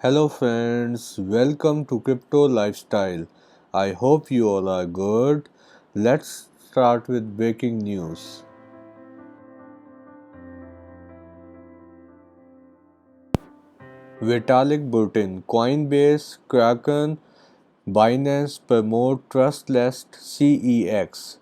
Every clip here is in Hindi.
Hello, friends, welcome to Crypto Lifestyle. I hope you all are good. Let's start with breaking news. Vitalik Buterin, Coinbase, Kraken, Binance promote trustless CEX.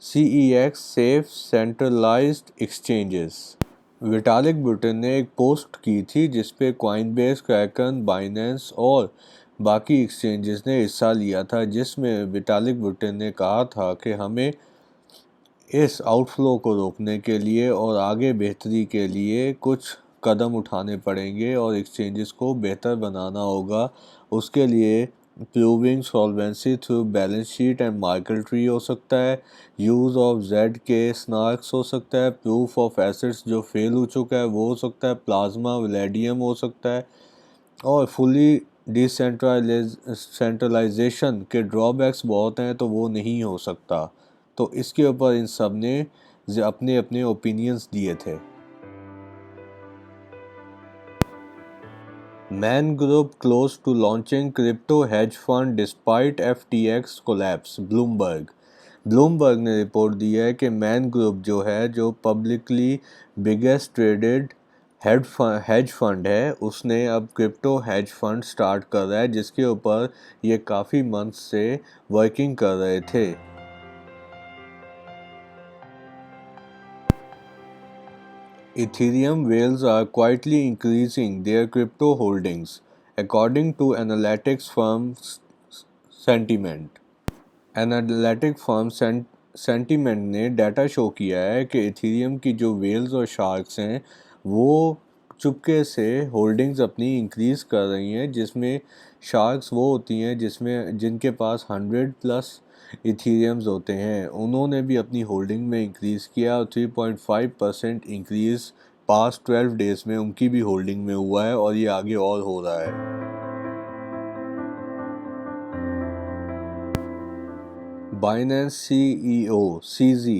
CEX safe centralized exchanges. Vitalik butane ने एक पोस्ट की थी जिसपे कॉइनबेस, क्रैकन, बाइनेंस और बाकी एक्सचेंजेस ने हिस्सा लिया था, जिसमें विटालिक बुटेन ने कहा था कि हमें इस आउटफ्लो को रोकने के लिए और आगे बेहतरी के लिए कुछ कदम उठाने पड़ेंगे और एक्सचेंजेस को बेहतर बनाना होगा। उसके लिए proving solvency through balance sheet and market tree हो सकता है, यूज़ ऑफ जेड के स्नार्क्स हो सकता है, प्रूफ ऑफ एसेट्स जो फेल हो चुका है वो हो सकता है, प्लाज्मा वेलेडियम हो सकता है और फुली डिसेंट्रलाइजेशन के ड्रॉबैक्स बहुत हैं तो वो नहीं हो सकता। तो इसके ऊपर इन सब ने अपने अपने ओपिनियंस दिए थे। Man Group close to launching crypto hedge fund despite FTX collapse, Bloomberg ने रिपोर्ट दी है कि मैन ग्रुप जो है, जो publicly biggest traded hedge fund है, उसने अब क्रिप्टो हेज फंड स्टार्ट कर रहा है, जिसके ऊपर ये काफ़ी मंथ से वर्किंग कर रहे थे। Ethereum whales are quietly increasing their crypto holdings, according to analytics firm Sentiment. Analytic firm sentiment ने डाटा शो किया है कि इथेरियम की जो वेल्स और शार्क्स हैं वो चुपके से होल्डिंग्स अपनी इंक्रीज़ कर रही हैं, जिसमें शार्क्स वो होती हैं जिनके पास 100+ इथेरियम्स होते हैं। उन्होंने भी अपनी होल्डिंग में इंक्रीज़ किया और 3.5% इंक्रीज़ पास्ट 12 डेज़ में उनकी भी होल्डिंग में हुआ है और ये आगे और हो रहा है। Binance CEO CZ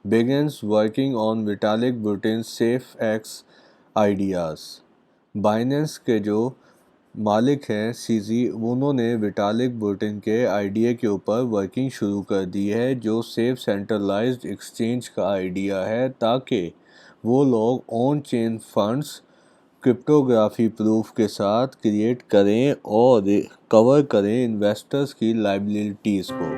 begins working on Vitalik Buterin's SafeX ideas. Binance के जो मालिक हैं सीजी, उन्होंने विटालिक बुटेरिन के आइडिया के ऊपर वर्किंग शुरू कर दी है, जो सेफ सेंट्रलाइज्ड एक्सचेंज का आइडिया है, ताकि वो लोग on chain funds cryptography proof के साथ क्रिएट करें और कवर करें इन्वेस्टर्स की लाइबिलिटीज़ को।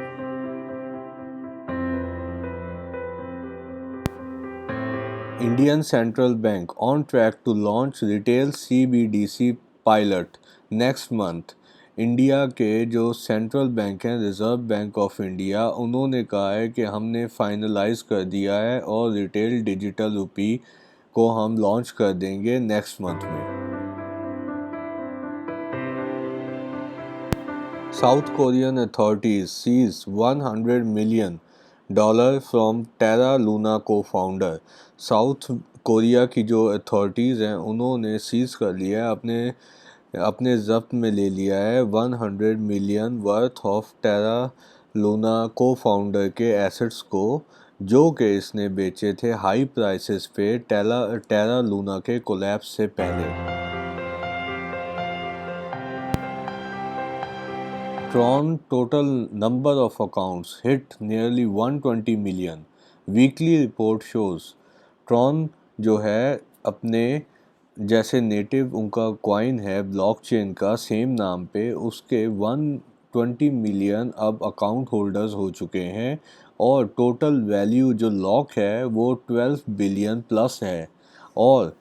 Indian Central Bank on track to launch retail CBDC pilot next month। India के जो सेंट्रल बैंक हैं, रिज़र्व बैंक ऑफ इंडिया, उन्होंने कहा है कि हमने फाइनलाइज कर दिया है और रिटेल डिजिटल रुपी को हम लॉन्च कर देंगे नेक्स्ट मंथ में। South Korean authorities seize $100 million from Terra Luna cofounder. South Korea की जो अथॉरिटीज़ हैं उन्होंने सीज कर लिया है, अपने जब्त में ले लिया है 100 million worth of Terra Luna cofounder के एसेट्स को, जो कि इसने बेचे थे हाई प्राइसेस पे टेरा लूना के कोलैप्स से पहले। Tron total number of accounts hit nearly 120 million. Weekly report shows Tron जो है अपने जैसे नेटिव उनका कॉइन है ब्लॉकचेन का सेम नाम पे, उसके 120 मिलियन अब अकाउंट होल्डर्स हो चुके हैं और टोटल वैल्यू जो लॉक है वो 12 बिलियन प्लस है और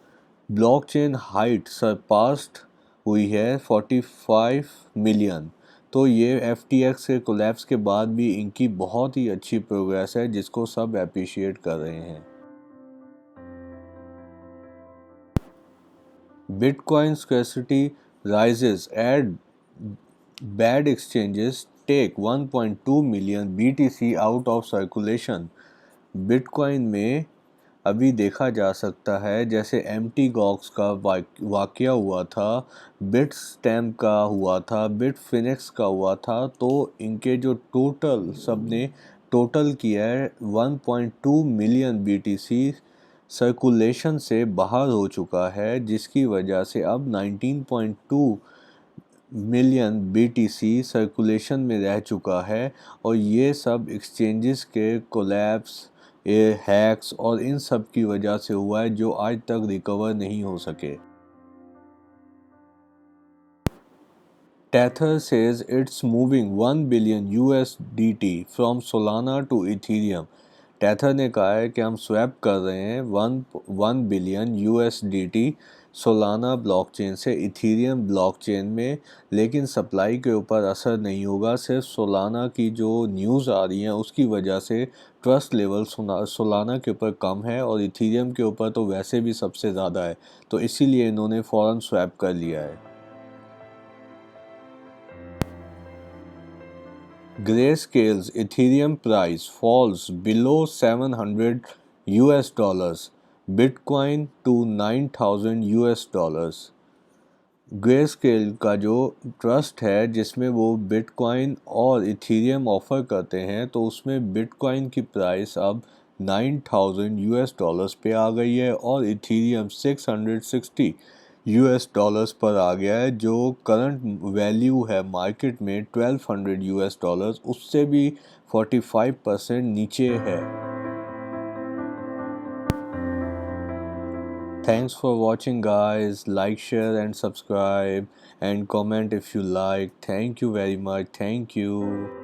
ब्लॉकचेन हाइट सरपास्ट हुई है 45 मिलियन। तो ये एफटीएक्स के कोलैप्स के बाद भी इनकी बहुत ही अच्छी प्रोग्रेस है, जिसको सब अप्रिशिएट कर रहे हैं। Bitcoin scarcity rises at bad exchanges take 1.2 million BTC out of circulation. Bitcoin में अभी देखा जा सकता है जैसे एम्प्टी गॉक्स का वाकया हुआ था, बिट स्टैम्प का हुआ था, बिट फिनिक्स का हुआ था, तो इनके जो टोटल सबने टोटल किया है 1.2 मिलियन BTC सर्कुलेशन से बाहर हो चुका है, जिसकी वजह से अब 19.2 मिलियन BTC सर्कुलेशन में रह चुका है और ये सब एक्सचेंजेस के कोलैप्स, हैक्स और इन सब की वजह से हुआ है जो आज तक रिकवर नहीं हो सके। Tether says it's moving 1 billion USDT from Solana to Ethereum। Tether ने कहा है कि हम स्वैप कर रहे हैं 1 बिलियन USDT सोलाना ब्लॉकचेन से इथीरियम ब्लॉकचेन में, लेकिन सप्लाई के ऊपर असर नहीं होगा। सिर्फ सोलाना की जो न्यूज़ आ रही हैं उसकी वजह से ट्रस्ट लेवल सोलाना के ऊपर कम है और इथीरियम के ऊपर तो वैसे भी सबसे ज़्यादा है, तो इसीलिए इन्होंने फ़ौरन स्वैप कर लिया है। Grayscale's Ethereum price falls below 700 US dollars, Bitcoin to 9,000 US dollars। Greyscale का जो ट्रस्ट है जिसमें वो बिटकॉइन और इथीरियम ऑफर करते हैं, तो उसमें बिटकॉइन की प्राइस अब 9,000 US डॉलर्स पे आ गई है और इथीरियम 660 US डॉलर्स पर आ गया है, जो करंट वैल्यू है मार्केट में 1200 US डॉलर्स, उससे भी 45% नीचे है। Thanks for watching guys. Like, share and subscribe and comment if you like. Thank you very much. Thank you.